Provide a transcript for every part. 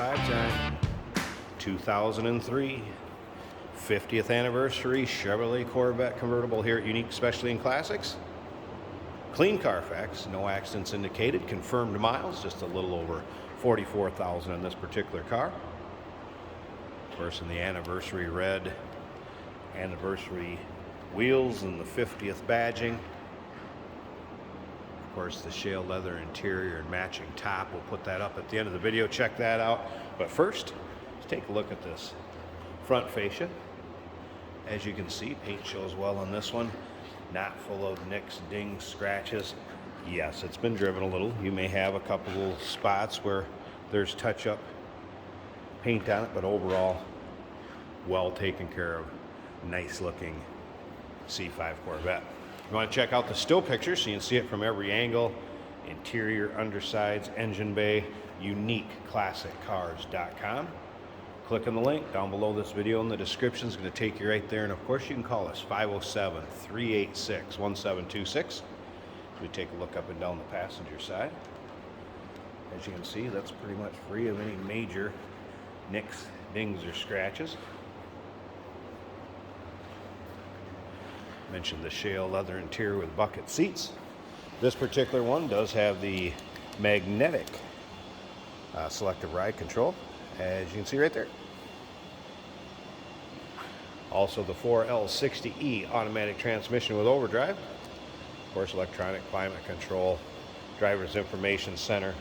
drive time. 2003 50th anniversary Chevrolet Corvette convertible here at Unique Specialty and Classics. Clean Carfax, no accidents indicated, confirmed miles, just a little over 44,000 on this particular car. Of course, in the anniversary red, anniversary wheels and the 50th badging. Of course, the shale leather interior and matching top. We'll put that up at the end of the video. Check that out. But first, let's take a look at this front fascia. As you can see, paint shows well on this one. Not full of nicks, dings, scratches. Yes, it's been driven a little. You may have a couple little spots where there's touch-up paint on it, but overall, well taken care of. Nice looking C5 Corvette. You want to check out the still picture so you can see it from every angle. Interior, undersides, engine bay, uniqueclassiccars.com. Click on the link down below this video in the description. It's going to take you right there. And of course, you can call us 507-386-1726. We take a look up and down the passenger side. As you can see, that's pretty much free of any major nicks, dings, or scratches. Mentioned the shale leather interior with bucket seats. This particular one does have the magnetic selective ride control, as you can see right there. Also the 4L60E automatic transmission with overdrive. Of course, electronic climate control, driver's information center,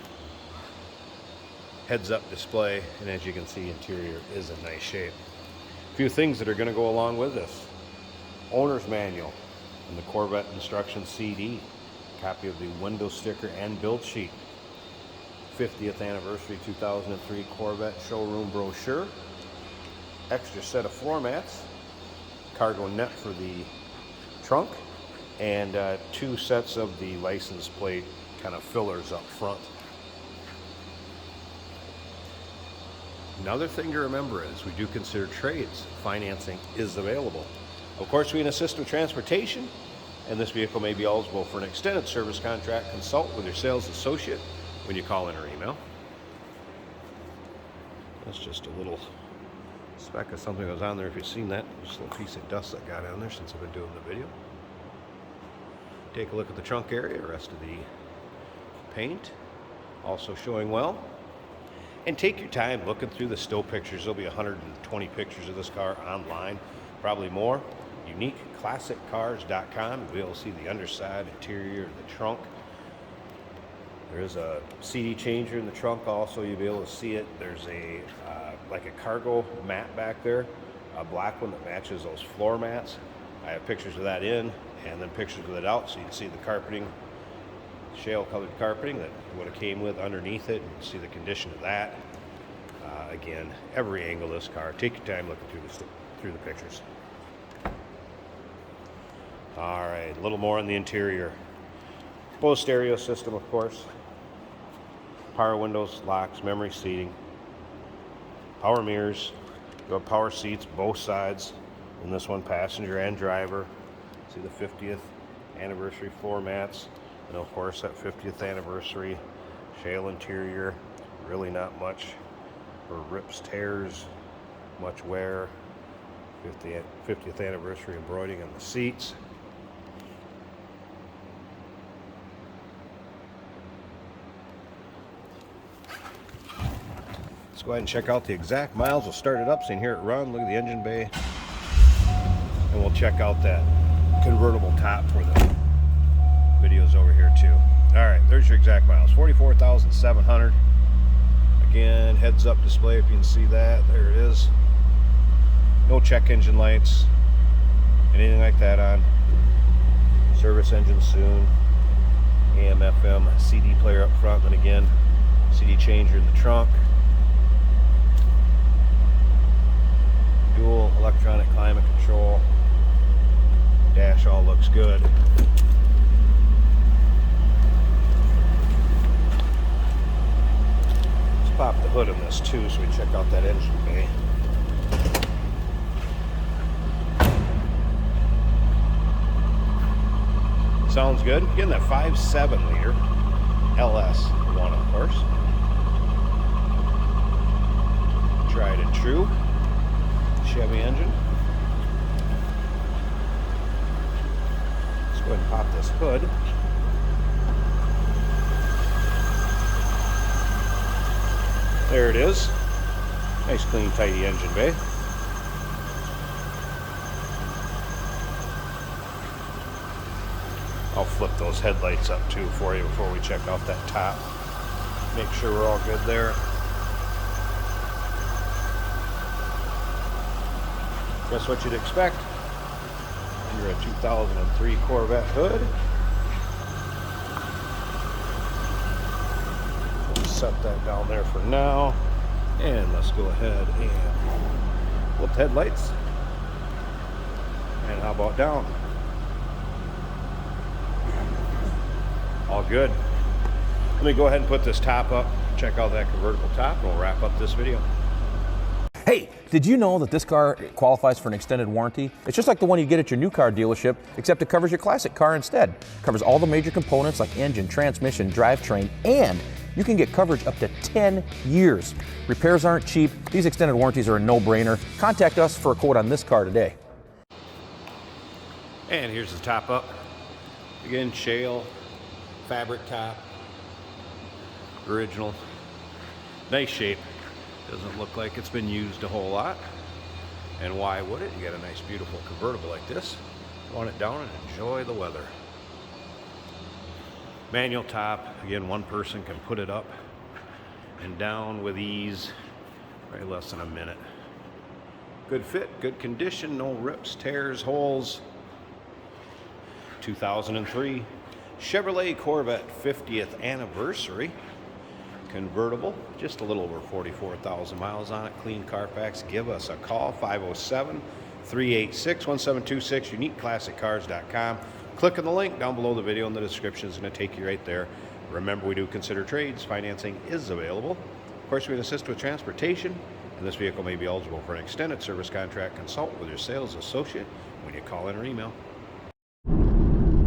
heads-up display, and as you can see, interior is in nice shape. A few things that are going to go along with this. Owner's manual and the Corvette instruction CD, copy of the window sticker and build sheet, 50th anniversary 2003 Corvette showroom brochure, extra set of floor mats, cargo net for the trunk, and 2 sets of the license plate kind of fillers up front. Another thing to remember is we do consider trades. Financing is available. Of course, we can assist with transportation, and this vehicle may be eligible for an extended service contract. Consult with your sales associate when you call in or email. That's just a little speck of something that was on there. If you've seen that, just a little piece of dust that got on there since I've been doing the video. Take a look at the trunk area, the rest of the paint also showing well. And take your time looking through the still pictures. There'll be 120 pictures of this car online, probably more. uniqueclassiccars.com. You'll be able to see the underside, interior, the trunk. There is a CD changer in the trunk also. You'll be able to see it. There's a like a cargo mat back there, a black one that matches those floor mats. I have pictures of that in and then pictures of it out, so you can see the carpeting, shale colored carpeting that would have came with underneath it. You can see the condition of that. Again, every angle of this car. Take your time looking through the pictures. All right, a little more on the interior. Bose stereo system, of course. Power windows, locks, memory seating, power mirrors. You have power seats both sides. In this one, passenger and driver. See the 50th anniversary floor mats, and of course that 50th anniversary shale interior. Really not much for rips, tears, much wear. 50th anniversary embroidering on the seats. Let's go ahead and check out the exact miles. We'll start it up so you can hear it run. Look at the engine bay. And we'll check out that convertible top for the videos over here too. All right, there's your exact miles. 44,700. Again, heads up display if you can see that. There it is. No check engine lights, anything like that on. Service engine soon. AM, FM, CD player up front. Then again, CD changer in the trunk. Dual electronic climate control. Dash all looks good. Let's pop the hood in this too so we check out that engine bay. Sounds good. Again, that 5.7 liter LS1, of course. Tried and true Chevy engine. Let's go ahead and pop this hood. There it is. Nice, clean, tidy engine bay. I'll flip those headlights up too for you before we check out that top. Make sure we're all good there. Just what you'd expect under a 2003 Corvette hood. We'll set that down there for now. And let's go ahead and flip the headlights. And how about down? All good. Let me go ahead and put this top up, check out that convertible top, and we'll wrap up this video. Hey, did you know that this car qualifies for an extended warranty? It's just like the one you get at your new car dealership, except it covers your classic car instead. It covers all the major components like engine, transmission, drivetrain, and you can get coverage up to 10 years. Repairs aren't cheap. These extended warranties are a no-brainer. Contact us for a quote on this car today. And here's the top up. Again, shale, fabric top, original, nice shape. Doesn't look like it's been used a whole lot. And why would it? You got a nice, beautiful convertible like this. Want it down and enjoy the weather. Manual top. Again, one person can put it up and down with ease. Probably less than a minute. Good fit, good condition, no rips, tears, holes. 2003 Chevrolet Corvette 50th anniversary. Convertible, just a little over 44,000 miles on it. Clean Carfax. Give us a call, 507-386-1726, uniqueclassiccars.com. Click on the link down below the video in the description. It's going to take you right there. Remember, we do consider trades. Financing is available. Of course, we can assist with transportation, and this vehicle may be eligible for an extended service contract. Consult with your sales associate when you call in or email.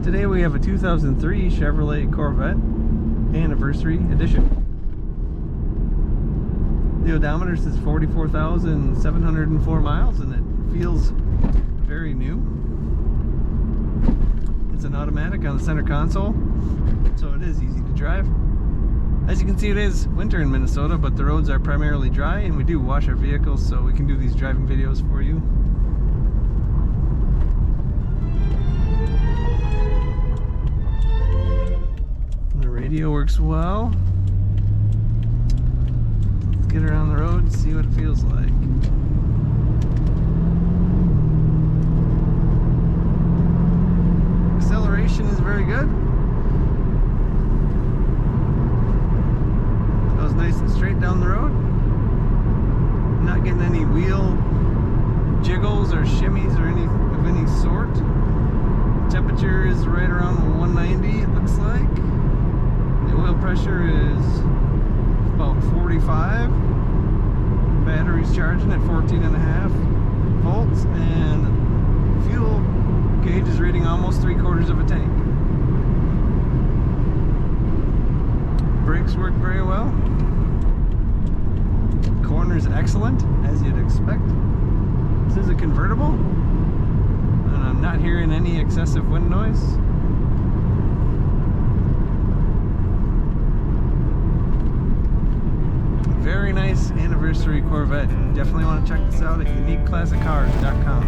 Today we have a 2003 Chevrolet Corvette Anniversary Edition. The odometer says 44,704 miles and it feels very new. It's an automatic on the center console, so it is easy to drive. As you can see, it is winter in Minnesota, but the roads are primarily dry and we do wash our vehicles, so we can do these driving videos for you. The radio works well. Let's get her on the road and see what it feels like. Acceleration is very good. Goes nice and straight down the road. Not getting any wheel jiggles or shimmies or any of any sort. Temperature is right around 190, it looks like. The oil pressure is about 45. Battery's charging at 14.5 volts, and fuel gauge is reading almost 3/4 of a tank. Brakes work very well. Corner's excellent, as you'd expect. This is a convertible, and I'm not hearing any excessive wind noise. Very nice anniversary Corvette. Definitely want to check this out at uniqueclassiccars.com.